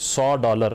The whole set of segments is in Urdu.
$100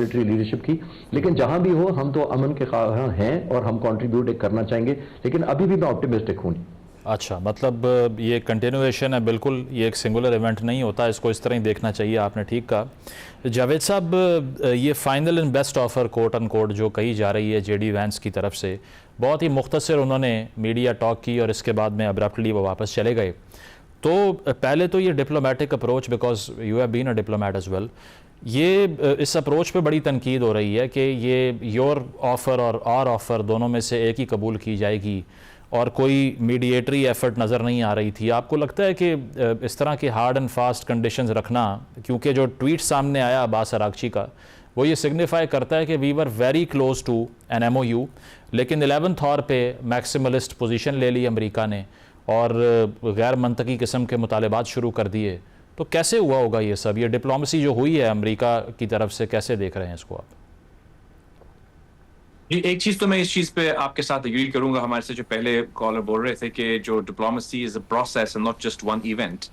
ملٹری لیڈرشپ کی. لیکن جہاں بھی ہو ہم تو امن کے خواہاں ہیں اور ہم کنٹریبیوٹ کرنا چاہیں گے, لیکن ابھی بھی میں آپٹیمسٹک ہوں. اچھا, مطلب یہ کنٹینویشن ہے, بالکل یہ ایک سنگولر ایونٹ نہیں ہوتا, اس کو اس طرح ہی دیکھنا چاہیے. آپ نے ٹھیک کہا. جاوید صاحب, یہ فائنل اینڈ بیسٹ آفر کوٹ ان کوٹ جو کہی جا رہی ہے جے ڈی وینس کی طرف سے, بہت ہی مختصر انہوں نے میڈیا ٹاک کی اور اس کے بعد میں ابرپٹلی وہ واپس چلے گئے. تو پہلے تو یہ diplomatic approach, because you have been a diplomat as well, یہ اس اپروچ پہ بڑی تنقید ہو رہی ہے کہ یہ یور آفر اور آر آفر دونوں میں سے ایک ہی قبول کی جائے گی اور کوئی میڈیٹری ایفرٹ نظر نہیں آ رہی تھی. آپ کو لگتا ہے کہ اس طرح کے ہارڈ اینڈ فاسٹ کنڈیشنز رکھنا, کیونکہ جو ٹویٹ سامنے آیا عباس اراغچی کا, وہ یہ سگنیفائی کرتا ہے کہ we were very close to an M O U, لیکن 11th آور پہ میکسیملسٹ پوزیشن لے لی امریکہ نے اور غیر منطقی قسم کے مطالبات شروع کر دیے. تو کیسے ہوا ہوگا یہ سب؟ یہ ڈپلومسی جو ہوئی ہے امریکہ کی طرف سے, کیسے دیکھ رہے ہیں اس کو آپ؟ ایک چیز تو میں اس چیز پہ آپ کے ساتھ ایگری کروں گا, ہمارے سے جو پہلے کالر بول رہے تھے کہ جو diplomacy is a process and not just one event.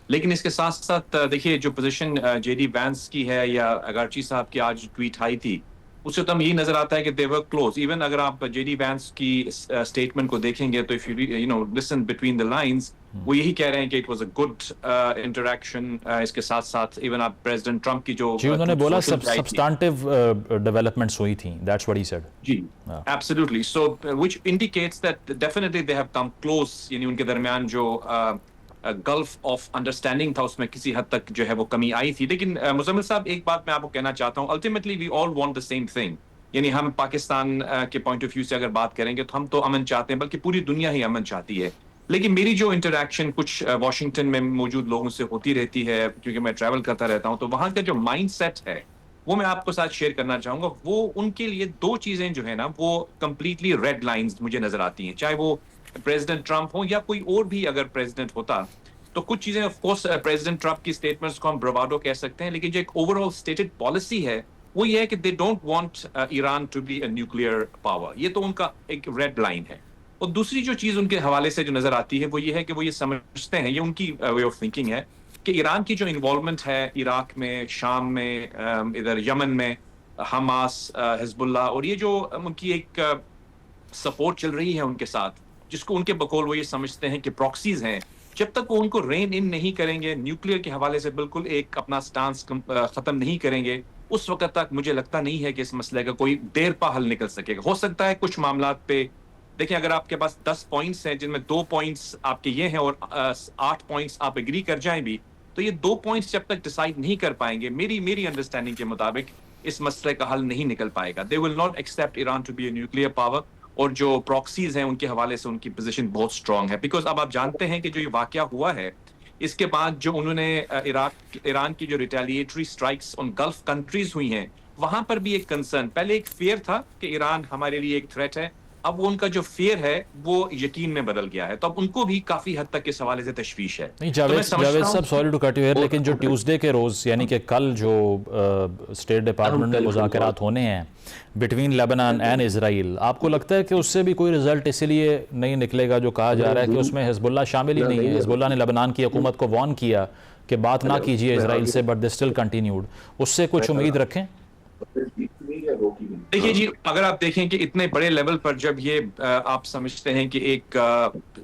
لیکن اس کے ساتھ ساتھ دیکھیے جو پوزیشن جے ڈی وینس کی ہے یا اگارچی صاحب کی آج ٹویٹ آئی تھی, اس سے تو ہم یہی نظر آتا ہے کہ دے ور کلوز. ایون اگر آپ جے ڈی وینس کی اسٹیٹمنٹ کو دیکھیں گے تو if you know listen between the lines, وہ یہی کہہ رہے ہیں کہ it was a good interaction. اس کے ساتھ ساتھ ایون آپ پریزیڈنٹ ٹرمپ کی جو انہوں نے بولا سبسٹانٹیو ڈیولپمنٹس ہوئی تھیں, دیٹس واٹ ہی سیڈ. جی absolutely. So which indicates that definitely they have come close, یعنی ان کے درمیان جو گلف آف انڈرسٹینڈنگ تھا اس میں کسی حد تک جو ہے وہ کمی آئی تھی. لیکن مزمل صاحب ایک بات میں آپ کو کہنا چاہتا ہوں, ultimately we all want the same thing. یعنی ہم پاکستان کے پوائنٹ آف ویو سے اگر بات کریں گے تو ہم تو امن چاہتے ہیں, بلکہ پوری دنیا ہی امن چاہتی ہے. لیکن میری جو انٹریکشن کچھ واشنگٹن میں موجود لوگوں سے ہوتی رہتی ہے, کیونکہ میں ٹریول کرتا رہتا ہوں, تو وہاں کا جو مائنڈ سیٹ ہے وہ میں آپ کو ساتھ شیئر کرنا چاہوں گا. وہ ان کے لیے دو چیزیں جو ہے نا وہ کمپلیٹلی ریڈ لائنز مجھے نظر آتی ہیں, چاہے وہ پریزیڈنٹ ٹرمپ ہو یا کوئی اور بھی اگر پریزیڈنٹ ہوتا. تو کچھ چیزیں آف کورس پریزیڈنٹ ٹرمپ کی اسٹیٹمنٹس کو ہم براوادو کہہ سکتے ہیں, لیکن جو ایک اوور آل اسٹیٹڈ پالیسی ہے وہ یہ ہے کہ they don't want Iran to be a nuclear power. یہ تو ان کا ایک ریڈ لائن ہے. اور دوسری جو چیز ان کے حوالے سے جو نظر آتی ہے وہ یہ ہے کہ وہ یہ سمجھتے ہیں, یہ ان کی وے آف تھنکنگ ہے, کہ ایران کی جو انوالومنٹ ہے عراق میں, شام میں, ادھر یمن میں, حماس, حزب اللہ, اور یہ جو ان کی ایک سپورٹ چل رہی ہے ان کے ساتھ, جس کو ان کے بقول وہ یہ سمجھتے ہیں کہ پراکسیز ہیں, جب تک وہ ان کو رین ان نہیں کریں گے, نیوکلیئر کے حوالے سے بالکل ایک اپنا سٹانس ختم نہیں کریں گے, اس وقت تک مجھے لگتا نہیں ہے کہ اس مسئلے کا کوئی دیر پا حل نکل سکے گا. ہو سکتا ہے کچھ معاملات پہ دیکھیں, اگر آپ کے پاس 10 پوائنٹس ہیں جن میں 2 پوائنٹس آپ کے یہ ہیں اور 8 پوائنٹس آپ ایگری کر جائیں بھی, تو یہ 2 پوائنٹس جب تک ڈیسائیڈ نہیں کر پائیں گے, میری انڈرسٹینڈنگ کے مطابق اس مسئلے کا حل نہیں نکل پائے گا. They will not accept Iran to be a nuclear power. اور جو پراکسیز ہیں ان کے حوالے سے ان کی پوزیشن بہت اسٹرانگ ہے, بیکاز اب آپ جانتے ہیں کہ جو یہ واقعہ ہوا ہے اس کے بعد جو انہوں نے ایران کی جو ریٹیلیٹری اسٹرائکس ان گلف کنٹریز ہوئی ہیں, وہاں پر بھی ایک کنسرن, پہلے ایک فیئر تھا کہ ایران ہمارے لیے ایک تھریٹ ہے, اب وہ ان کا جو فیئر ہے وہ یقین میں بدل گیا ہے. تو اب ان کو بھی کافی حد تک اس حوالے سے تشویش ہے. نہیں جاوید صاحب, sorry to cut you here, لیکن جو ٹیوزڈے کے روز یعنی کہ کل جو اسٹیٹ ڈپارٹمنٹ میں مذاکرات ہونے ہیں بٹوین لیبنان اینڈ اسرائیل, آپ کو لگتا ہے کہ اس سے بھی کوئی رزلٹ اسی لیے نہیں نکلے گا جو کہا جا رہا ہے کہ اس میں حزب اللہ شامل ہی نہیں ہے؟ حزب اللہ نے لبنان کی حکومت کو وارن کیا کہ بات نہ کیجیے اسرائیل سے, بٹ دے اسٹل کنٹینیوڈ. اس سے کچھ امید رکھیں؟ دیکھیے جی, اگر آپ دیکھیں کہ اتنے بڑے لیول پر جب یہ آپ سمجھتے ہیں کہ ایک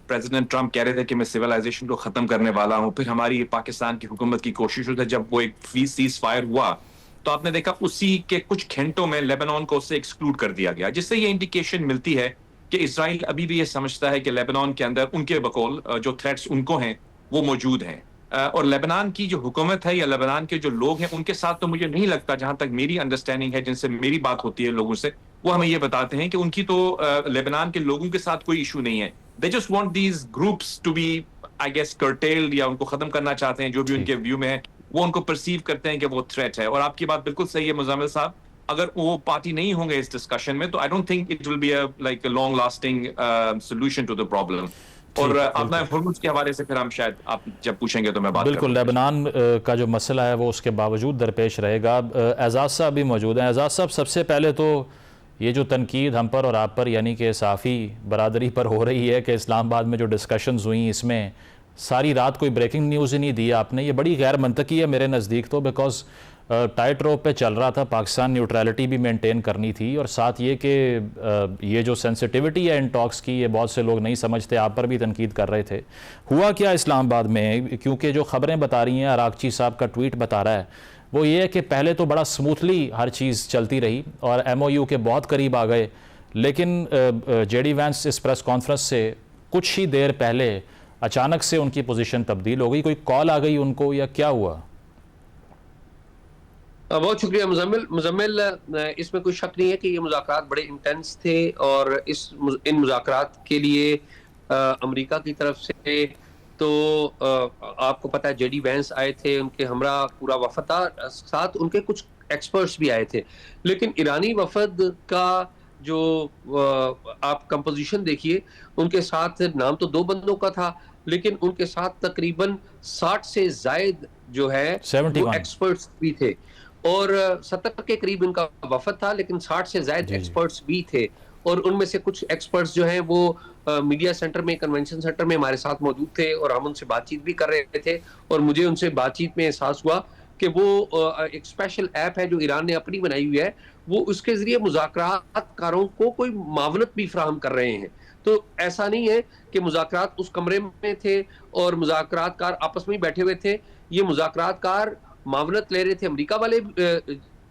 پریزیڈنٹ ٹرمپ کہہ رہے تھے کہ میں سیولائزیشن کو ختم کرنے والا ہوں, پھر ہماری پاکستان کی حکومت کی کوشش ہوئی, جب وہ ایک سیز فائر ہوا تو آپ نے دیکھا اسی کے کچھ گھنٹوں میں لیبنان کو اس سے ایکسکلوڈ کر دیا گیا, جس سے یہ انڈیکیشن ملتی ہے کہ اسرائیل ابھی بھی یہ سمجھتا ہے کہ لیبنان کے اندر ان کے بقول جو تھریٹس ان کو ہیں وہ موجود ہیں. اور لیبنان کی جو حکومت ہے یا لیبنان کے جو لوگ ہیں ان کے ساتھ تو مجھے نہیں لگتا, جہاں تک میری انڈرسٹینڈنگ ہے, جن سے میری بات ہوتی ہے لوگوں سے, وہ ہمیں یہ بتاتے ہیں کہ ان کی تو لیبنان کے لوگوں کے ساتھ کوئی ایشو نہیں ہے. They just want these groups to be I guess curtailed, یا ان کو ختم کرنا چاہتے ہیں, جو بھی ان کے ویو میں ہے وہ ان کو پرسیو کرتے ہیں کہ وہ تھریٹ ہے. اور آپ کی بات بالکل صحیح ہے مزمل صاحب, اگر وہ پارٹی نہیں ہوں گے اس ڈسکشن میں تو I don't think it will be like a long lasting solution to the problem. اور اپنا ہرمز کے حوالے سے پھر ہم شاید آپ جب پوچھیں گے تو میں بات کروں. بالکل, لیبنان کا جو مسئلہ ہے وہ اس کے باوجود درپیش رہے گا. اعزاز صاحب بھی موجود ہیں. اعزاز صاحب, سب سے پہلے تو یہ جو تنقید ہم پر اور آپ پر یعنی کہ صحافی برادری پر ہو رہی ہے کہ اسلام آباد میں جو ڈسکشنز ہوئیں اس میں ساری رات کوئی بریکنگ نیوز ہی نہیں دی آپ نے, یہ بڑی غیر منطقی ہے میرے نزدیک تو, بیکاز ٹائٹ روپ پہ چل رہا تھا, پاکستان نیوٹرلٹی بھی مینٹین کرنی تھی, اور ساتھ یہ کہ یہ جو سینسٹیوٹی ہے ان ٹاکس کی یہ بہت سے لوگ نہیں سمجھتے, آپ پر بھی تنقید کر رہے تھے. ہوا کیا اسلام آباد میں, کیونکہ جو خبریں بتا رہی ہیں, اراغچی صاحب کا ٹویٹ بتا رہا ہے, وہ یہ ہے کہ پہلے تو بڑا سموتھلی ہر چیز چلتی رہی اور ایم او یو کے بہت قریب آ گئے, لیکن جے ڈی وینس اس پریس کانفرنس سے کچھ ہی دیر پہلے اچانک سے ان کی پوزیشن تبدیل ہو گئی. کوئی کال آ گئی ان کو یا کیا ہوا؟ بہت شکریہ مزمل. اس میں کوئی شک نہیں ہے کہ یہ مذاکرات بڑے انٹینس تھے, اور ان مذاکرات کے لیے امریکہ کی طرف سے تو آپ کو پتا ہے جے ڈی وینس آئے تھے, ان کے ہمراہ پورا وفد تھا, ساتھ ان کے کچھ ایکسپرٹس بھی آئے تھے. لیکن ایرانی وفد کا جو آپ کمپوزیشن دیکھیے, ان کے ساتھ نام تو 2 بندوں کا تھا, لیکن ان کے ساتھ تقریباً 60 سے زائد جو ہے وہ ایکسپرٹس بھی تھے, اور 70 کے قریب ان کا وفد تھا, لیکن 60 سے زائد ایکسپرٹس بھی تھے. اور ان میں سے کچھ ایکسپرٹس جو ہیں وہ میڈیا سینٹر میں, کنونشن سینٹر میں ہمارے ساتھ موجود تھے, اور ہم ان سے بات چیت بھی کر رہے تھے. اور مجھے ان سے بات چیت میں احساس ہوا کہ وہ ایک اسپیشل ایپ ہے جو ایران نے اپنی بنائی ہوئی ہے, وہ اس کے ذریعے مذاکرات کاروں کو کوئی معاونت بھی فراہم کر رہے ہیں. تو ایسا نہیں ہے کہ مذاکرات اس کمرے میں تھے اور مذاکرات کار آپس میں ہی بیٹھے ہوئے تھے. یہ مذاکرات کار معاونت لے رہے تھے, امریکہ والے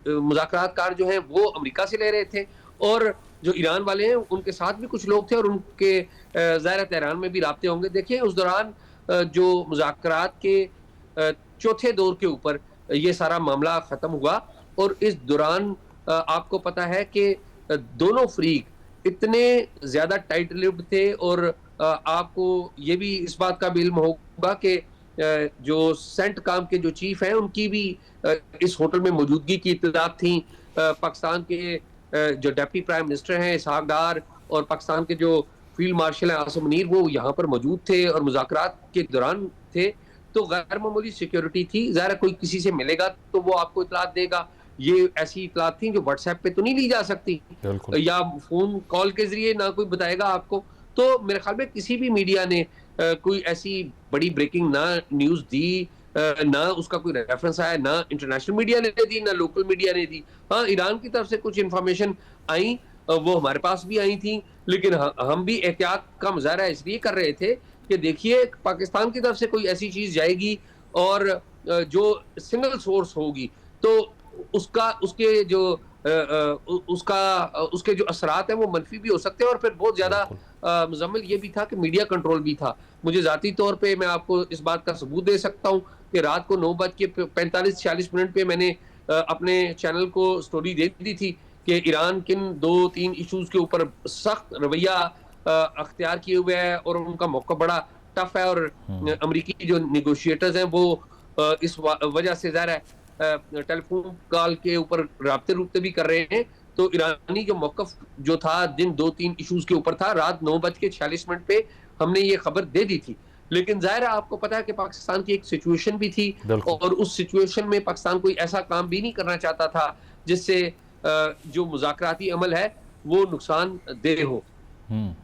مذاکرات کار جو ہیں وہ امریکہ سے لے رہے تھے, اور جو ایران والے ہیں ان کے ساتھ بھی کچھ لوگ تھے, اور ان کے ظاہر تہران میں بھی رابطے ہوں گے. دیکھیں اس دوران جو مذاکرات کے چوتھے دور کے اوپر یہ سارا معاملہ ختم ہوا, اور اس دوران آپ کو پتا ہے کہ دونوں فریق اتنے زیادہ ٹائٹ لپڈ تھے, اور آپ کو یہ بھی اس بات کا بھی علم ہوگا کہ جو سینٹ کام کے جو چیف ہیں ان کی بھی اس ہوٹل میں موجودگی کی اطلاعات تھیں. پاکستان کے جو ڈیپٹی پرائم منسٹر ہیں اسحاق ڈار, اور پاکستان کے جو فیلڈ مارشل ہیں عاصم منیر, وہ یہاں پر موجود تھے اور مذاکرات کے دوران تھے. تو غیر معمولی سیکیورٹی تھی. ظاہر کوئی کسی سے ملے گا تو وہ آپ کو اطلاعات دے گا. یہ ایسی اطلاعات تھیں جو واٹس ایپ پہ تو نہیں لی جا سکتی, یا فون کال کے ذریعے نہ کوئی بتائے گا آپ کو. تو میرے خیال میں کسی بھی میڈیا نے کوئی ایسی بڑی بریکنگ نہ نیوز دی, نہ اس کا کوئی ریفرنس آیا, نہ انٹرنیشنل میڈیا نے دی, نہ لوکل میڈیا نے دی. ہاں ایران کی طرف سے کچھ انفارمیشن آئیں, وہ ہمارے پاس بھی آئی تھیں, لیکن ہم بھی احتیاط کا مظاہرہ اس لیے کر رہے تھے کہ دیکھیے پاکستان کی طرف سے کوئی ایسی چیز جائے گی اور جو سنگل سورس ہوگی تو اس کے جو اثرات ہیں وہ منفی بھی ہو سکتے ہیں, اور پھر بہت زیادہ مزمل یہ بھی تھا کہ میڈیا کنٹرول بھی تھا. مجھے ذاتی طور پہ میں آپ کو اس بات کا ثبوت دے سکتا ہوں کہ رات کو 9:45-46 پہ میں نے اپنے چینل کو سٹوری دے دی تھی کہ ایران کن 2-3 ایشوز کے اوپر سخت رویہ اختیار کیے ہوئے ہے, اور ان کا موقع بڑا ٹف ہے, اور امریکی جو نیگوشیٹرز ہیں وہ اس وجہ سے ظاہر ہے ٹیلی فون کال کے اوپر رابطے بھی کر رہے ہیں. تو ایرانی جو موقف جو تھا دن 2-3 ایشوز کے اوپر تھا, رات 9:46 پہ ہم نے یہ خبر دے دی تھی. لیکن ظاہر ہے آپ کو پتا ہے کہ پاکستان کی ایک سچویشن بھی تھی, اور اس سچویشن میں پاکستان کوئی ایسا کام بھی نہیں کرنا چاہتا تھا جس سے جو مذاکراتی عمل ہے وہ نقصان دہ ہو.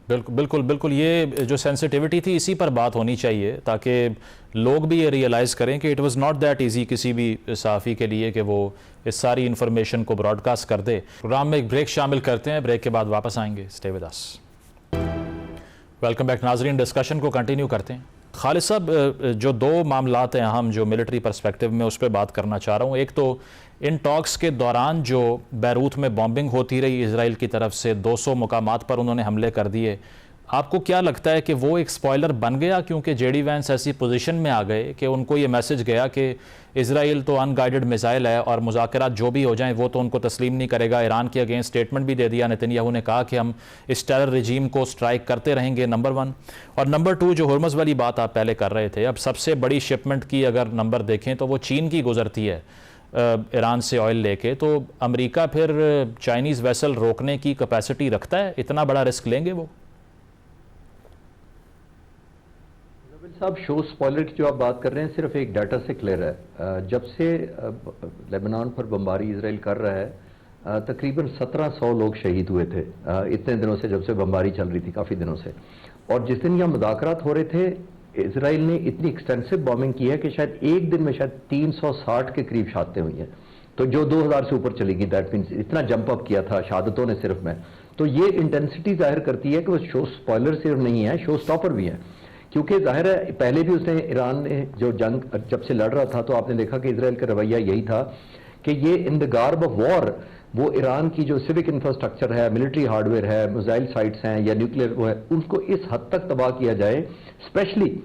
بالکل یہ جو سینسٹیوٹی تھی اسی پر بات ہونی چاہیے, تاکہ لوگ بھی یہ ریئلائز کریں کہ it was not that easy کسی بھی صحافی کے لیے کہ وہ اس ساری انفارمیشن کو براڈ کاسٹ کر دے. پروگرام میں ایک بریک شامل کرتے ہیں, بریک کے بعد واپس آئیں گے. Stay with us. Welcome back ناظرین, ڈسکشن کو کنٹینیو کرتے ہیں. خالد صاحب, جو 2 معاملات ہیں اہم جو ملٹری پرسپیکٹو میں, اس پہ بات کرنا چاہ رہا ہوں. ایک تو ان ٹاکس کے دوران جو بیروت میں بامبنگ ہوتی رہی اسرائیل کی طرف سے, 200 مقامات پر انہوں نے حملے کر دیے, آپ کو کیا لگتا ہے کہ وہ ایک سپوائلر بن گیا کیونکہ جے ڈی وینس ایسی پوزیشن میں آ گئے کہ ان کو یہ میسج گیا کہ اسرائیل تو ان گائیڈڈ میزائل ہے اور مذاکرات جو بھی ہو جائیں وہ تو ان کو تسلیم نہیں کرے گا. ایران کے اگینسٹ اسٹیٹمنٹ بھی دے دیا نتن یاہو نے, کہا کہ ہم اس ٹیرر رجیم کو سٹرائک کرتے رہیں گے, نمبر 1. اور نمبر 2, جو ہرمز والی بات آپ پہلے کر رہے تھے, اب سب سے بڑی شپمنٹ کی اگر نمبر دیکھیں تو وہ چین کی گزرتی ہے ایران سے آئل لے کے, تو امریکہ پھر چائنیز ویسل روکنے کی کیپیسٹی رکھتا ہے؟ اتنا بڑا رسک لیں گے وہ؟ صاحب شو سپوائلر کی جو آپ بات کر رہے ہیں صرف ایک ڈیٹا سے کلیئر ہے. جب سے لیبنان پر بمباری اسرائیل کر رہا ہے تقریباً 1700 لوگ شہید ہوئے تھے اتنے دنوں سے, جب سے بمباری چل رہی تھی کافی دنوں سے. اور جس دن یہاں مذاکرات ہو رہے تھے اسرائیل نے اتنی ایکسٹینسو بامبنگ کی ہے کہ شاید ایک دن میں شاید 360 کے قریب شہادتیں ہوئی ہیں. تو جو 2000 سے اوپر چلی گئی، دیٹ مینس اتنا جمپ اپ کیا تھا شہادتوں نے صرف میں. تو یہ انٹینسٹی ظاہر کرتی ہے کہ وہ شو سپوائلر صرف نہیں ہے، شو سٹاپر بھی ہے. کیونکہ ظاہر ہے پہلے بھی اس نے ایران نے جو جنگ جب سے لڑ رہا تھا تو آپ نے دیکھا کہ اسرائیل کا رویہ یہی تھا کہ یہ ان دا گارب آف وار وہ ایران کی جو سیوک انفراسٹرکچر ہے، ملٹری ہارڈ ویئر ہے، میزائل سائٹس ہیں یا نیوکلیئر وہ ہے، ان کو اس حد تک تباہ کیا جائے، اسپیشلی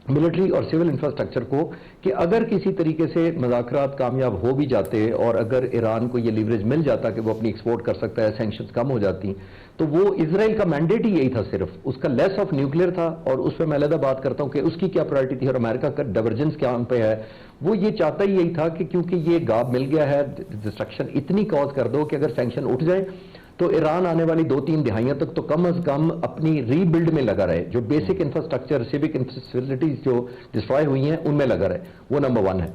ملٹری اور سول انفراسٹرکچر کو، کہ اگر کسی طریقے سے مذاکرات کامیاب ہو بھی جاتے اور اگر ایران کو یہ لیوریج مل جاتا کہ وہ اپنی ایکسپورٹ کر سکتا ہے، سینکشنز کم ہو جاتی، تو وہ اسرائیل کا مینڈیٹ ہی یہی تھا، صرف اس کا لیس آف نیوکلیئر تھا. اور اس پہ میں علیحدہ بات کرتا ہوں کہ اس کی کیا پرائرٹی تھی اور امریکہ کا ڈائیورجنس کیا ان پہ ہے. وہ یہ چاہتا ہی یہی تھا کہ کیونکہ یہ گاب مل گیا ہے، ڈسٹرکشن اتنی کاز کر دو کہ اگر سینکشن اٹھ جائے تو ایران آنے والی 2-3 دہائیاں تک تو کم از کم اپنی ری بلڈ میں لگا رہے، جو بیسک انفراسٹرکچر سیوک فیسلٹیز جو ڈسٹرائے ہوئی ہیں ان میں لگا رہے. وہ نمبر 1 ہے.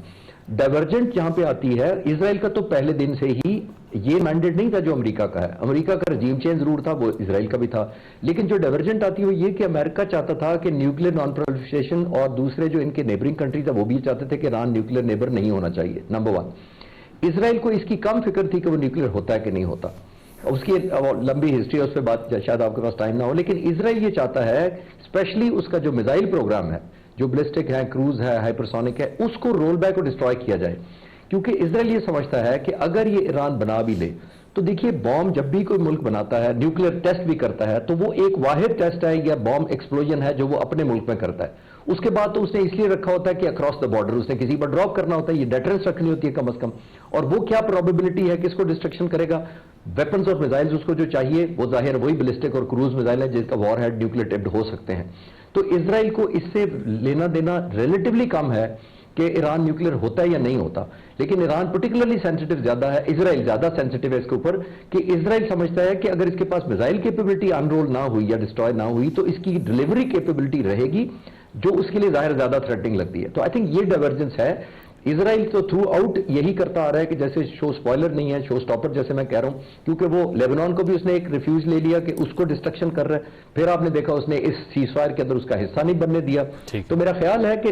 ڈائیورجنٹ جہاں پہ آتی ہے، اسرائیل کا تو پہلے دن سے ہی یہ مینڈیٹ نہیں تھا جو امریکہ کا ہے. امریکہ کا رجیم چینج ضرور تھا، وہ اسرائیل کا بھی تھا، لیکن جو ڈائیورجنٹ آتی ہے وہ یہ کہ امریکہ چاہتا تھا کہ نیوکلیئر نان پرولیفریشن، اور دوسرے جو ان کے نیبرنگ کنٹریز ہیں وہ بھی چاہتے تھے کہ ایران نیوکلیئر نیبر نہیں ہونا چاہیے. نمبر 1. اسرائیل کو اس کی کم فکر تھی کہ وہ نیوکلیئر ہوتا ہے کہ نہیں ہوتا. اس کی لمبی ہسٹری ہے، اس پہ بات شاید آپ کے پاس ٹائم نہ ہو، لیکن اسرائیل یہ چاہتا ہے اسپیشلی اس کا جو میزائل پروگرام ہے، جو بلسٹک ہے، کروز ہے، ہائپرسونک ہے، اس کو رول بیک اور ڈسٹروائے کیا جائے. کیونکہ اسرائیل یہ سمجھتا ہے کہ اگر یہ ایران بنا بھی لے تو دیکھیے بوم جب بھی کوئی ملک بناتا ہے، نیوکلیئر ٹیسٹ بھی کرتا ہے، تو وہ ایک واحد ٹیسٹ ہے یا بوم ایکسپلوژن ہے جو وہ اپنے ملک میں کرتا ہے. اس کے بعد تو اس نے اس لیے رکھا ہوتا ہے کہ اکراس دا بارڈر اس نے کسی پر ڈراپ کرنا ہوتا ہے، یہ ڈیٹرنس رکھنی ہوتی ہے کم از کم. اور وہ کیا پروبیبلٹی ہے کہ اس کو ڈسٹرکشن کرے گا؟ ویپنز اور میزائلز اس کو جو چاہیے وہ ظاہر وہی بلسٹک اور کروز میزائل ہے جس کا وار ہیڈ نیوکلیئر ٹپڈ ہو سکتے ہیں. تو اسرائیل کو اس سے لینا دینا ریلیٹیولی کم ہے کہ ایران نیوکلیئر ہوتا ہے یا نہیں ہوتا. لیکن ایران پرٹیکولرلی سینسٹیو زیادہ ہے، اسرائیل زیادہ سینسٹیو ہے اس کے اوپر، کہ اسرائیل سمجھتا ہے کہ اگر اس کے پاس میزائل کیپیبلٹی انرول نہ ہوئی یا ڈسٹروائے نہ ہوئی تو اس کی ڈلیوری کیپیبلٹی رہے گی جو اس کے لیے ظاہر زیادہ تھریٹنگ لگتی ہے. تو آئی تھنک یہ ڈائیورجنس ہے. اسرائیل تو تھرو آؤٹ یہی کرتا آ رہا ہے کہ جیسے شو سپوائلر نہیں ہے، شو سٹاپر جیسے میں کہہ رہا ہوں، کیونکہ وہ لیبنان کو بھی اس نے ایک ریفیوز لے لیا کہ اس کو ڈسٹرکشن کر رہا ہے، پھر آپ نے دیکھا اس نے اس سیز فائر کے اندر اس کا حصہ نہیں بننے دیا. تو میرا خیال ہے کہ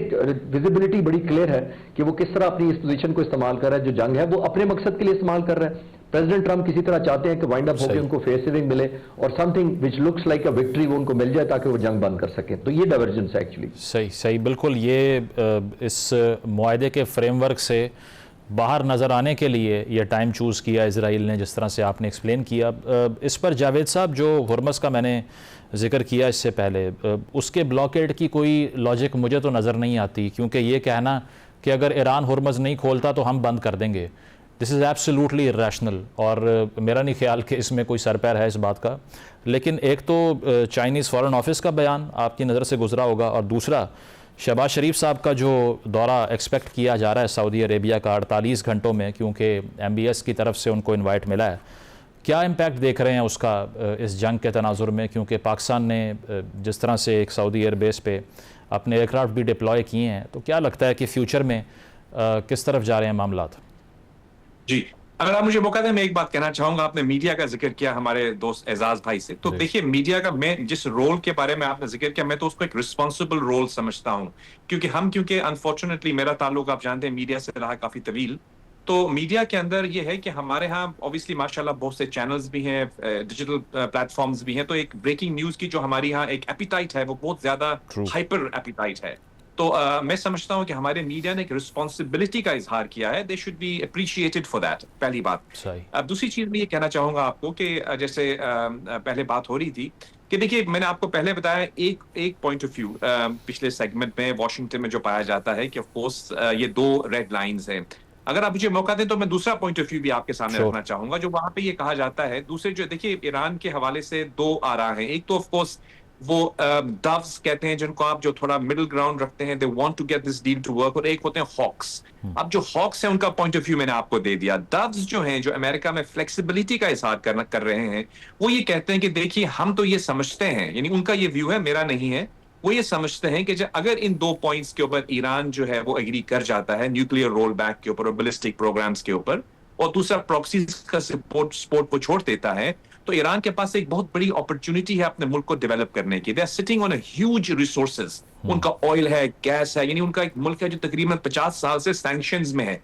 ویزیبلٹی بڑی کلیئر ہے کہ وہ کس طرح اپنی اس پوزیشن کو استعمال کر رہا ہے، جو جنگ ہے وہ اپنے مقصد کے لیے استعمال کر رہا ہے. پریزیڈنٹ ٹرمپ کسی طرح چاہتے ہیں کہ وائنڈ اپ ہو کے ان کو فیس سیونگ ملے اور some thing which looks like a victory وہ ان کو مل جائے تاکہ وہ جنگ بند کر سکیں. تو یہ ڈائیورجنس ہے ایکچولی. صحیح بالکل. یہ اس معاہدے کے فریم ورک سے باہر نظر آنے کے لیے یہ ٹائم چوز کیا اسرائیل نے، جس طرح سے آپ نے ایکسپلین کیا. اس پر جاوید صاحب جو ہرمز کا میں نے ذکر کیا اس سے پہلے، اس کے بلاکیڈ کی کوئی لاجک مجھے تو نظر نہیں آتی، کیونکہ یہ کہنا کہ اگر ایران ہرمز نہیں کھولتا تو ہم بند کر دیں گے، دس از ایبسلیوٹلی ریشنل، اور میرا نہیں خیال کہ اس میں کوئی سر پیر ہے اس بات کا. لیکن ایک تو چائنیز فارن آفس کا بیان آپ کی نظر سے گزرا ہوگا، اور دوسرا شہباز شریف صاحب کا جو دورہ ایکسپیکٹ کیا جا رہا ہے سعودی عربیہ کا 48 گھنٹوں میں، کیونکہ MBS کی طرف سے ان کو انوائٹ ملا ہے. کیا امپیکٹ دیکھ رہے ہیں اس کا اس جنگ کے تناظر میں؟ کیونکہ پاکستان نے جس طرح سے ایک سعودی ایئر بیس پہ اپنے ایئر کرافٹ بھی ڈپلوائے کیے ہیں، تو کیا لگتا ہے کہ فیوچر میں کس طرف جا رہے ہیں معاملات؟ جی اگر آپ مجھے موقع دیں میں ایک بات کہنا چاہوں گا. آپ نے میڈیا کا ذکر کیا ہمارے دوست اعزاز بھائی سے، تو دیکھیے میڈیا کا میں جس رول کے بارے میں آپ نے ذکر کیا، میں تو اس کو ایک رسپانسبل رول سمجھتا ہوں. کیونکہ انفارچونیٹلی میرا تعلق آپ جانتے ہیں میڈیا سے رہا کافی طویل. تو میڈیا کے اندر یہ ہے کہ ہمارے ہاں اوبیسلی ماشاءاللہ بہت سے چینلز بھی ہیں، ڈیجیٹل پلیٹ فارمز بھی ہیں، تو ایک بریکنگ نیوز کی جو ہماری ہاں ایک ایپیٹائٹ ہے وہ بہت زیادہ ہائپر ایپیٹائٹ ہے. تو میں سمجھتا ہوں کہ ہمارے میڈیا نے ایک رسپانسبلٹی کا اظہار کیا ہے. They should be appreciated for that, پہلی بات. اب دوسری چیز میں یہ کہنا چاہوں گا آپ کو کہ جیسے پہلے بات ہو رہی تھی کہ دیکھیے میں نے آپ کو پہلے بتایا ایک پوائنٹ آف ویو پچھلے سیگمنٹ میں واشنگٹن میں جو پایا جاتا ہے کہ آف کورس یہ 2 ریڈ لائنز ہیں. اگر آپ مجھے موقع دیں تو میں دوسرا پوائنٹ آف ویو بھی آپ کے سامنے رکھنا چاہوں گا، جو وہاں پہ یہ کہا جاتا ہے. دوسرے جو دیکھیے ایران کے حوالے سے 2 آراء ہیں. ایک تو آف کورس وہ ڈوز کہتے ہیں جن کو آپ جو تھوڑا مڈل گراؤنڈ رکھتے ہیں، they want to get this deal to work, اور ایک ہوتے ہیں ہاکس. اب جو ہاکس ہیں ان کا پوائنٹ آف ویو میں نے آپ کو دے دیا. ڈوز جو ہیں جو امریکہ میں فلیکسیبلٹی کا اظہار کر رہے ہیں، وہ یہ کہتے ہیں کہ دیکھیے ہم تو یہ سمجھتے ہیں، یعنی ان کا یہ ویو ہے میرا نہیں ہے، وہ یہ سمجھتے ہیں کہ اگر ان 2 پوائنٹس کے اوپر ایران جو ہے وہ ایگری کر جاتا ہے، نیوکلیئر رول بیک کے اوپر اور بیلسٹک پروگرامز کے اوپر، اور دوسرا پراکسیز کا سپورٹ کو چھوڑ دیتا ہے، تو ایران کے پاس ایک بہت بڑی اپرچونٹی ہے اپنے ملک کو ڈیولپ کرنے کی. They are sitting on a huge resources. ان کا آئل ہے، گیس ہے، یعنی ان کا ایک ملک ہے جو تقریباً 50 سال سے سینکشنز میں ہے.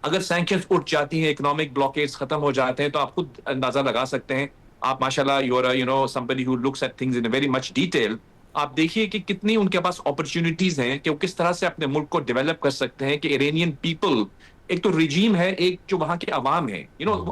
اگر سینکشنز اٹھ جاتی ہیں, اکنامک بلاکیڈز ختم ہو جاتے ہیں, تو آپ خود اندازہ لگا سکتے ہیں. آپ ماشاءاللہ you are somebody who looks at things in a very much detail. آپ دیکھیے کہ کتنی ان کے پاس اپرچونیٹیز ہیں کہ وہ کس طرح سے اپنے ملک کو ڈیولپ کر سکتے ہیں. کہ ایرانین پیپل, ایک تو رجیم ہے, ایک جو وہاں کے عوام ہے,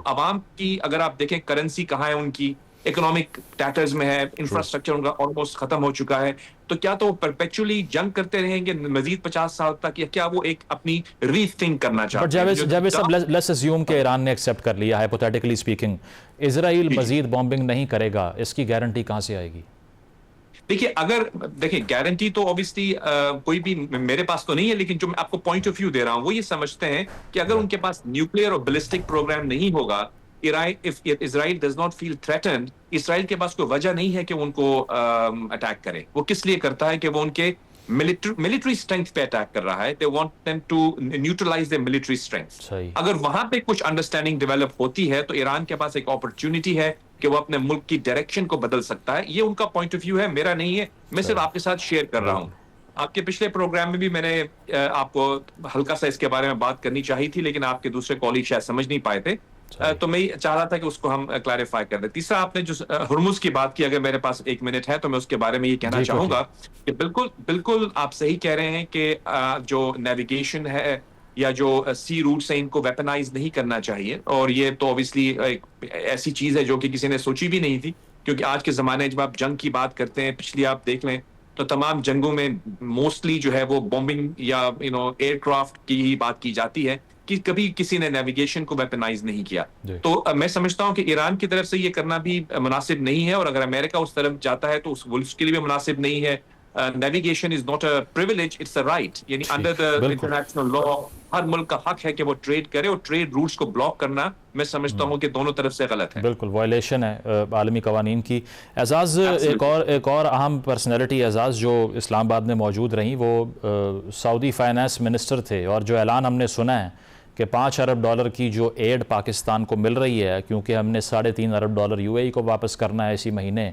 عوام کی اگر آپ دیکھیں کرنسی کہاں ہے ان کی, اکنامک ٹیٹرز میں ہے, انفراسٹرکچر ان کا آلموسٹ ختم ہو چکا ہے. تو کیا تو وہ پرپیچولی جنگ کرتے رہیں گے مزید 50 سال تک, یا کیا وہ ایک اپنی ری تھنک کرنا چاہتے ہیں؟ جاوید صاحب, لیٹس اسیوم کہ ایران نے ایکسیپٹ کر لیا, ہائپوتھیٹیکلی اسپیکنگ, اسرائیل مزید بامبنگ نہیں کرے گا, اس کی گارنٹی کہاں سے آئے گی؟ دیکھیں گارنٹی تو اوبیسلی کوئی بھی میرے پاس تو نہیں ہے, لیکن جو میں آپ کو پوائنٹ آف ویو دے رہا ہوں وہ یہ سمجھتے ہیں کہ اگر ان کے پاس نیوکلیئر اور بیلسٹک پروگرام نہیں ہوگا, اسرائیل ڈز ناٹ فیل تھریٹنڈ, اسرائیل کے پاس کوئی وجہ نہیں ہے کہ ان کو اٹیک کرے. وہ کس لیے کرتا ہے کہ وہ ان کے ملٹری اسٹرینتھ پہ اٹیک کر رہا ہے. they want them to neutralize their military strength. اگر وہاں پہ کچھ انڈرسٹینڈنگ ڈیولپ ہوتی ہے تو ایران کے پاس ایک اپرچونٹی ہے کہ وہ اپنے ملک کی ڈائریکشن کو بدل سکتا ہے. یہ ان کا پوائنٹ آف ویو ہے, میرا نہیں ہے, میں صرف آپ کے ساتھ شیئر کر رہا ہوں. آپ کے پچھلے پروگرام میں بھی میں نے آپ کو ہلکا سا اس کے بارے میں بات کرنی چاہی تھی, لیکن آپ کے دوسرے کالیگ شاید سمجھ نہیں پائے تھے, تو میں چاہ رہا تھا کہ اس کو ہم کلیریفائی کر دیں. تیسرا, آپ نے جو ہرمز کی بات کی, اگر میرے پاس 1 منٹ ہے تو میں اس کے بارے میں یہ کہنا چاہوں گا کہ بالکل آپ صحیح کہہ رہے ہیں کہ جو نیویگیشن ہے یا جو سی روٹس ہیں ان کو ویپنائز نہیں کرنا چاہیے. اور یہ تو اوبیسلی ایک ایسی چیز ہے جو کہ کسی نے سوچی بھی نہیں تھی, کیونکہ آج کے زمانے جب آپ جنگ کی بات کرتے ہیں, پچھلی آپ دیکھ لیں تو تمام جنگوں میں موسٹلی جو ہے وہ بومبنگ یا ایئر کرافٹ کی ہی بات کی جاتی ہے, کہ کبھی کسی نے نیویگیشن کو ویپنائز نہیں کیا. تو میں سمجھتا ہوں کہ ایران کی طرف سے یہ کرنا بھی مناسب نہیں ہے, اور اگر امریکہ اس طرف جاتا ہے تو اس کے لیے بھی مناسب نہیں ہے. Navigation is not a privilege, it's a right. یعنی انڈر دا انٹرنیشنل لا ہر ملک کا حق ہے کہ وہ ٹریڈ کرے, اور ٹریڈ روٹس کو بلاک کرنا میں سمجھتا ہوں کہ دونوں طرف سے غلط ہے. بالکل وائلیشن ہے عالمی قوانین کی. اعزاز, ایک اور اہم پرسنالٹی اعزاز جو اسلام آباد میں موجود رہیں, وہ سعودی فائنانس منسٹر تھے, اور جو اعلان ہم نے سنا ہے کہ $5 ارب کی جو ایڈ پاکستان کو مل رہی ہے, کیونکہ ہم نے $3.5 ارب UAE کو واپس کرنا ہے اسی مہینے,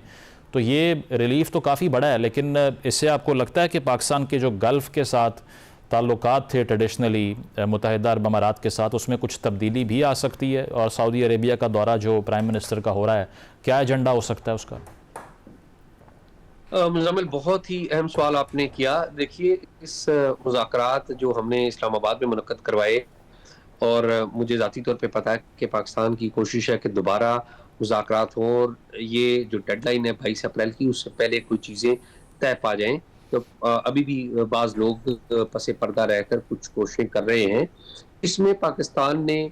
تو یہ ریلیف تو کافی بڑا ہے. لیکن اس سے آپ کو لگتا ہے کہ پاکستان کے جو گلف کے ساتھ تعلقات تھے ٹریڈیشنلی متحدہ عرب امارات کے ساتھ, اس میں کچھ تبدیلی بھی آ سکتی ہے؟ اور سعودی عربیہ کا دورہ جو پرائم منسٹر کا ہو رہا ہے, کیا ایجنڈا ہو سکتا ہے اس کا؟ مزمل, بہت ہی اہم سوال آپ نے کیا. دیکھیے, اس مذاکرات جو ہم نے اسلام آباد میں منعقد کروائے, اور مجھے ذاتی طور پہ پتا ہے کہ پاکستان کی کوشش ہے کہ دوبارہ مذاکرات ہوں, اور یہ جو ڈیڈ لائن ہے 22 اپریل کی, اس سے پہلے کوئی چیزیں طے پا جائیں. تو ابھی بھی بعض لوگ پس پردہ رہ کر کچھ کوششیں کر رہے ہیں. اس میں پاکستان نے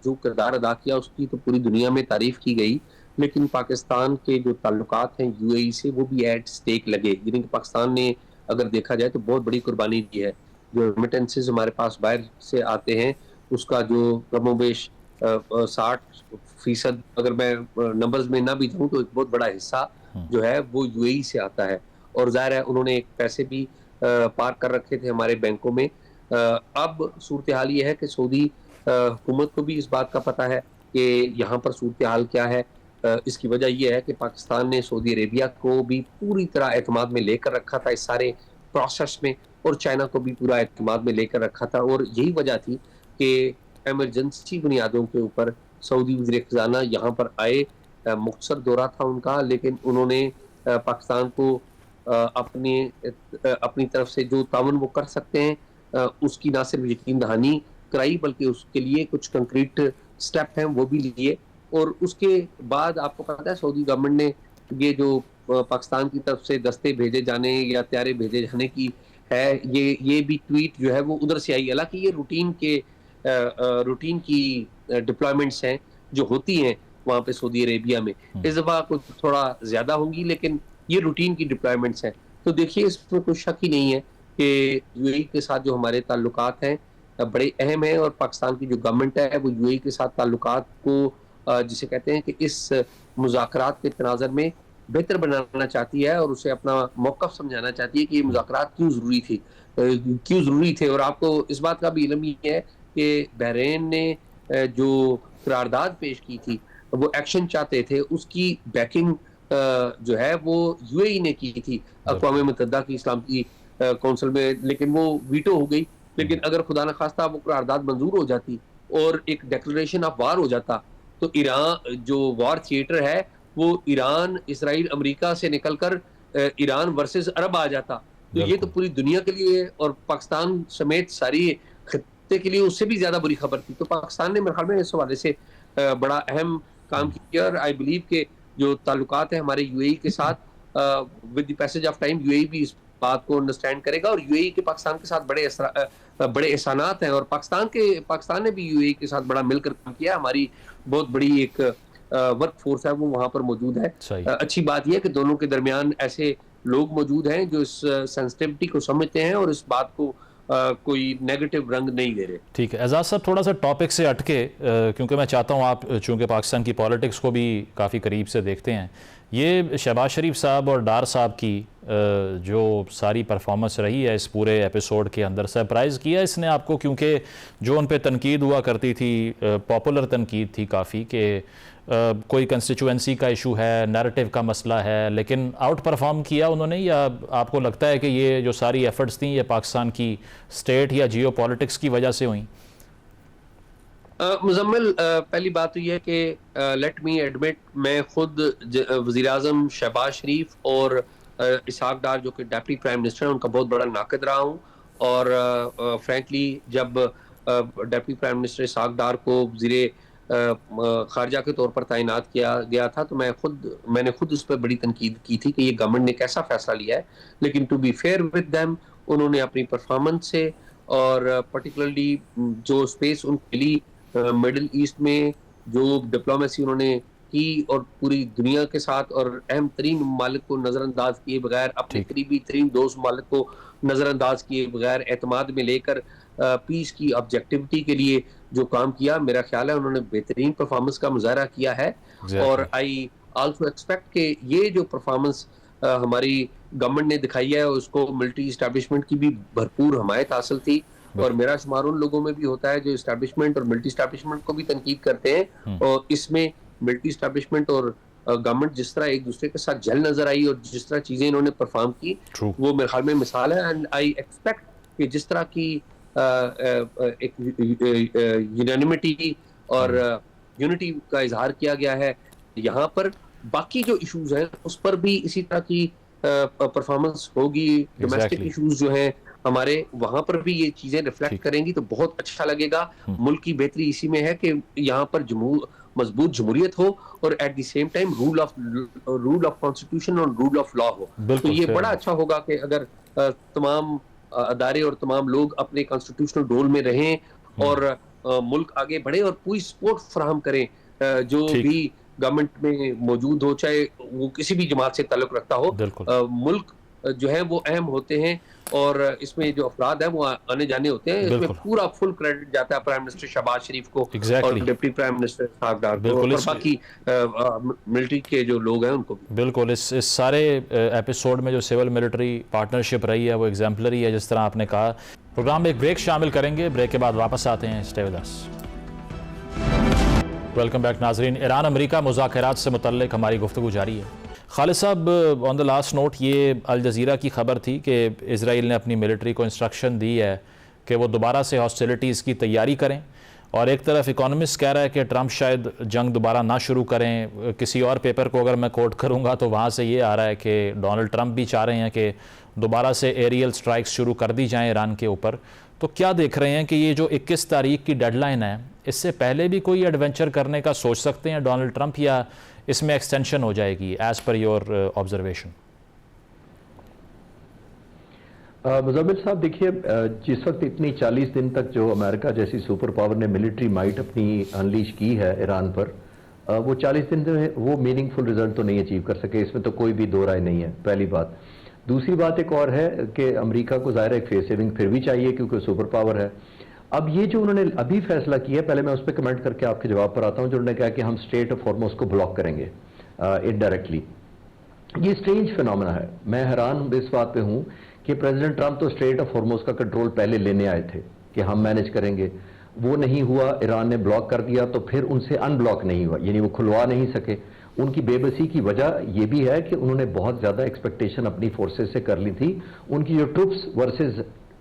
جو کردار ادا کیا اس کی تو پوری دنیا میں تعریف کی گئی, لیکن پاکستان کے جو تعلقات ہیں UAE سے وہ بھی ایٹ سٹیک لگے. یعنی کہ پاکستان نے اگر دیکھا جائے تو بہت بڑی قربانی دی ہے. جو ریمیٹنسز ہمارے پاس باہر سے آتے ہیں اس کا جو کم و بیش 60%, اگر میں نمبرز میں نہ بھی جاؤں تو ایک بہت بڑا حصہ جو ہے وہ UAE سے آتا ہے. اور ظاہر ہے انہوں نے ایک پیسے بھی پارک کر رکھے تھے ہمارے بینکوں میں. اب صورتحال یہ ہے کہ سعودی حکومت کو بھی اس بات کا پتہ ہے کہ یہاں پر صورتحال کیا ہے. اس کی وجہ یہ ہے کہ پاکستان نے سعودی عربیہ کو بھی پوری طرح اعتماد میں لے کر رکھا تھا اس سارے پروسیس میں, اور چائنا کو بھی پورا اعتماد میں لے کر رکھا تھا. اور یہی وجہ تھی کہ ایمرجنسی بنیادوں کے اوپر سعودی وزیر خزانہ یہاں پر آئے. مختصر دورہ تھا ان کا, لیکن انہوں نے پاکستان کو اپنی طرف سے جو تعاون وہ کر سکتے ہیں اس کی نہ صرف یقین دہانی کرائی, بلکہ اس کے لیے کچھ کنکریٹ سٹیپ ہیں وہ بھی لیے. اور اس کے بعد آپ کو پتہ ہے سعودی گورنمنٹ نے یہ جو پاکستان کی طرف سے دستے بھیجے جانے یا طیارے بھیجے جانے کی ہے, یہ بھی ٹویٹ جو ہے وہ ادھر سے آئی. حالانکہ یہ روٹین کی ڈپلائمنٹس ہیں جو ہوتی ہیں وہاں پہ سعودی عربیہ میں. اس دفعہ کچھ تھوڑا زیادہ ہوں گی, لیکن یہ روٹین کی ڈپلائمنٹس ہیں. تو دیکھیے, اس میں کوئی شک ہی نہیں ہے کہ UAE کے ساتھ جو ہمارے تعلقات ہیں بڑے اہم ہیں, اور پاکستان کی جو گورنمنٹ ہے وہ UAE کے ساتھ تعلقات کو جسے کہتے ہیں کہ اس مذاکرات کے تناظر میں بہتر بنانا چاہتی ہے, اور اسے اپنا موقف سمجھانا چاہتی ہے کہ یہ مذاکرات کیوں ضروری تھے. اور آپ کو اس بات کا بھی علم ہی ہے کہ بحرین نے جو قرارداد پیش کی تھی وہ ایکشن چاہتے تھے, اس کی بیکنگ جو ہے وہ UAE نے کی تھی اقوام متحدہ کی اسلام کی کونسل میں, لیکن وہ ویٹو ہو گئی. لیکن اگر خدا نخواستہ وہ قرارداد منظور ہو جاتی اور ایک ڈیکلریشن آف وار ہو جاتا تو ایران جو وار تھیٹر ہے وہ ایران اسرائیل امریکہ سے نکل کر ایران ورسز عرب آ جاتا. تو یہ تو پوری دنیا کے لیے اور پاکستان سمیت ساری خطے کے لیے اس سے بھی زیادہ بری خبر تھی. تو پاکستان نے میرے خیال میں اس حوالے سے بڑا اہم کام کیا اور آئی بلیو کہ جو تعلقات ہیں ہمارے یو اے ای کے ساتھ with the passage of time U A E بھی اس بات کو انڈرسٹینڈ کرے گا اور یو اے ای کے پاکستان کے ساتھ بڑے احسانات ہیں اور پاکستان نے بھی یو اے ای کے ساتھ بڑا مل کر کام کیا. ہماری بہت بڑی ایک ورک فورس ہے وہ وہاں پر موجود ہے. اچھی بات یہ ہے کہ دونوں کے درمیان ایسے لوگ موجود ہیں جو اس سینسٹیوٹی کو سمجھتے ہیں اور اس بات کو کوئی نیگیٹو رنگ نہیں دے رہے. ٹھیک ہے اعزاز صاحب تھوڑا سا ٹاپک سے ہٹکے کیونکہ میں چاہتا ہوں آپ چونکہ پاکستان کی پالیٹکس کو بھی کافی قریب سے دیکھتے ہیں, یہ شہباز شریف صاحب اور ڈار صاحب کی جو ساری پرفارمنس رہی ہے اس پورے ایپیسوڈ کے اندر, سرپرائز کیا اس نے آپ کو؟ کیونکہ جو ان پہ تنقید ہوا کرتی تھی, پاپولر تنقید تھی کافی, کہ کوئی کنسٹیچوئنسی کا ایشو ہے, نیریٹو کا مسئلہ ہے, لیکن آؤٹ پرفارم کیا انہوں نے, یا آپ کو لگتا ہے کہ یہ جو ساری ایفرٹس تھیں یہ پاکستان کی سٹیٹ یا جیو پالیٹکس کی وجہ سے ہوئیں؟ مزمل, پہلی بات تو یہ ہے کہ لیٹ می ایڈمٹ میں خود وزیراعظم شہباز شریف اور اسحاق ڈار جو کہ ڈیپٹی پرائم منسٹر ہیں ان کا بہت بڑا ناقد رہا ہوں. اور فرینکلی جب deputy prime minister Ishaq Dar کو وزیر خارجہ کے طور پر تعینات کیا گیا تھا تو میں نے خود اس پہ بڑی تنقید کی تھی کہ یہ گورنمنٹ نے کیسا فیصلہ لیا ہے. لیکن to be fair with them انہوں نے اپنی پرفارمنس سے اور پرٹیکولرلی جو اسپیس ان کے لیے مڈل ایسٹ میں جو ڈپلومیسی انہوں نے کی اور پوری دنیا کے ساتھ اور اہم ترین ممالک کو نظر انداز کیے بغیر, اپنے قریبی ترین دوست ممالک کو نظر انداز کیے بغیر, اعتماد میں لے کر پیس کی آبجیکٹیوٹی کے لیے جو کام کیا, میرا خیال ہے انہوں نے بہترین پرفارمنس کا مظاہرہ کیا ہے. اور آئی آلسو ایکسپیکٹ کہ یہ جو پرفارمنس ہماری گورنمنٹ نے دکھائی ہے اس کو ملٹری اسٹیبلشمنٹ کی بھی بھرپور حمایت حاصل تھی. اور میرا شمار ان لوگوں میں بھی ہوتا ہے جو اسٹیبلشمنٹ اور ملٹی اسٹیبلشمنٹ کو بھی تنقید کرتے ہیں, اور اس میں ملٹی اسٹیبلشمنٹ اور گورنمنٹ جس طرح ایک دوسرے کے ساتھ جل نظر آئی اور جس طرح چیزیں انہوں نے پرفارم کی وہ میرے خیال میں مثال ہے. اینڈ آئی ایکسپیکٹ کہ جس طرح کی ایک یونانیمٹی اور یونٹی کا اظہار کیا گیا ہے یہاں پر, باقی جو ایشوز ہیں اس پر بھی اسی طرح کی پرفارمنس ہوگی. ڈومیسٹک ایشوز جو ہیں ہمارے وہاں پر بھی یہ چیزیں ریفلیکٹ کریں گی تو بہت اچھا لگے گا. ملک کی بہتری اسی میں ہے کہ یہاں پر مضبوط جمہوریت ہو اور at the same time rule of constitution اور رول آف لا ہو. تو یہ بڑا اچھا ہوگا کہ اگر تمام ادارے اور تمام لوگ اپنے کانسٹیٹیوشنل رول میں رہیں اور ملک آگے بڑھے اور پوری سپورٹ فراہم کریں جو بھی گورنمنٹ میں موجود ہو, چاہے وہ کسی بھی جماعت سے تعلق رکھتا ہو. ملک جو ہے وہ اہم ہوتے ہیں اور اس میں جو افراد ہیں وہ آنے جانے ہوتے ہیں. اس میں پورا فل کریڈٹ جاتا ہے پرائم منسٹر شہباز شریف کو اور deputy prime minister Ishaq Dar کو اور باقی ملٹری کے جو لوگ ہیں ان کو بھی. بالکل, اس سارے ایپیسوڈ میں جو سول ملٹری پارٹنرشپ رہی ہے وہ ایگزامپلری ہے جس طرح آپ نے کہا. پروگرام میں ایک بریک شامل کریں گے, بریک کے بعد واپس آتے ہیں. Stay with us. Welcome back ناظرین. ایران امریکہ مذاکرات سے متعلق ہماری گفتگو جاری ہے. خالد صاحب, آن دا لاسٹ نوٹ یہ الجزیرہ کی خبر تھی کہ اسرائیل نے اپنی ملٹری کو انسٹرکشن دی ہے کہ وہ دوبارہ سے ہاسٹیلٹیز کی تیاری کریں, اور ایک طرف اکانومسٹ کہہ رہا ہے کہ ٹرمپ شاید جنگ دوبارہ نہ شروع کریں. کسی اور پیپر کو اگر میں کوٹ کروں گا تو وہاں سے یہ آ رہا ہے کہ ڈونلڈ ٹرمپ بھی چاہ رہے ہیں کہ دوبارہ سے ایریل سٹرائکس شروع کر دی جائیں ایران کے اوپر. تو کیا دیکھ رہے ہیں کہ یہ جو 21 تاریخ کی ڈیڈ لائن ہے اس سے پہلے بھی کوئی ایڈونچر کرنے کا سوچ سکتے ہیں ڈونلڈ ٹرمپ, یا اس میں ایکسٹینشن ہو جائے گی as per your observation? Muzammil صاحب دیکھیے, جس وقت اتنی 40 دن تک جو امریکہ جیسی سپر پاور نے ملٹری مائٹ اپنی انلیش کی ہے ایران پر, وہ 40 دن جو ہے وہ میننگ فل رزلٹ تو نہیں اچیو کر سکے, اس میں تو کوئی بھی دو رائے نہیں ہے, پہلی بات. دوسری بات ایک اور ہے کہ امریکہ کو ظاہر ایک فیس سیونگ پھر بھی چاہیے کیونکہ سپر پاور ہے. اب یہ جو انہوں نے ابھی فیصلہ کیا ہے, پہلے میں اس پہ کمنٹ کر کے آپ کے جواب پر آتا ہوں, جو انہوں نے کہا کہ ہم اسٹریٹ آف ہارموز کو بلاک کریں گے انڈائریکٹلی. یہ اسٹرینج فینومینا ہے. میں حیران اس بات پہ ہوں کہ پریزیڈنٹ ٹرمپ تو اسٹریٹ آف ہارموز کا کنٹرول پہلے لینے آئے تھے کہ ہم مینج کریں گے, وہ نہیں ہوا, ایران نے بلاک کر دیا, تو پھر ان سے ان بلاک نہیں ہوا, یعنی وہ کھلوا نہیں سکے. ان کی بے بسی کی وجہ یہ بھی ہے کہ انہوں نے بہت زیادہ ایکسپیکٹیشن اپنی فورسز سے کر لی تھی. ان کی جو ٹروپس ورسز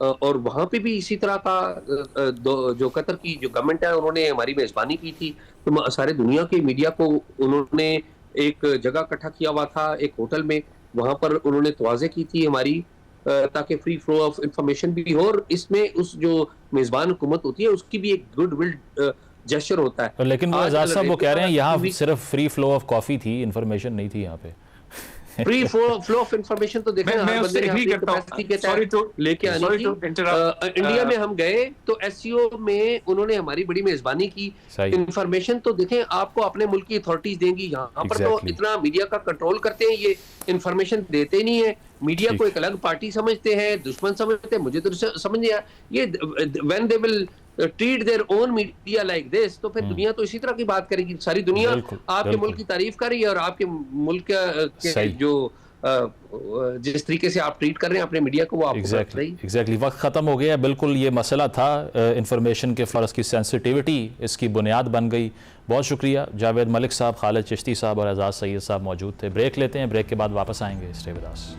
اور وہاں پہ بھی اسی طرح کا جو قطر کی جو گورنمنٹ ہے انہوں نے ہماری میزبانی کی تھی، تو سارے دنیا کے میڈیا کو انہوں نے ایک جگہ اکٹھا کیا ہوا تھا ایک ہوٹل میں، وہاں پر انہوں نے توازے کی تھی ہماری تاکہ فری فلو آف انفارمیشن بھی ہو، اور اس میں اس جو میزبان حکومت ہوتی ہے اس کی بھی ایک گڈ ول جیسچر ہوتا ہے. لیکن وہ اعجاز صاحب وہ کہہ رہے ہیں یہاں صرف فری فلو آف کافی تھی، انفارمیشن نہیں تھی یہاں پہ. فری فلو آف انفارمیشن تو دیکھیں ہر بندے نے اپنی کیپیسٹی کے تحت لے کے آنی تھی. انڈیا میں ہم گئے تو ایس سی او میں انہوں نے ہماری بڑی میزبانی کی. انفارمیشن تو دیکھیں آپ کو اپنے ملک کی اتھارٹیز دیں گی، یہاں پر تو اتنا میڈیا کا کنٹرول کرتے ہیں، یہ انفارمیشن دیتے نہیں ہیں. میڈیا کو ایک الگ پارٹی سمجھتے ہیں، دشمن سمجھتے ہیں. مجھے تو سمجھ نہیں آیا یہ when they will treat their own media like this تو پھر دنیا تو اسی طرح کی بات کرے گی. ساری دنیا آپ کے ملک کی تعریف کر رہی ہے اور آپ کے ملک کے جو جس طریقے سے آپ ٹریٹ کر رہے ہیں اپنے میڈیا کو وہ آپ کو بات رہی. ایگزیکٹلی وقت ختم ہو گیا. بالکل یہ مسئلہ تھا انفارمیشن کے فرض کی سینسٹیوٹی اس کی بنیاد بن گئی. بہت شکریہ جاوید ملک صاحب، خالد چشتی صاحب اور اعجاز سید صاحب موجود تھے. بریک لیتے ہیں، بریک کے بعد واپس آئیں گے. Stay with us.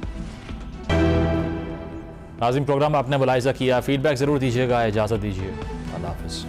ناظرین پروگرام آپ نے ملاحظہ کیا، فیڈ بیک ضرور دیجیے گا. اجازت دیجیے، اللہ حافظ.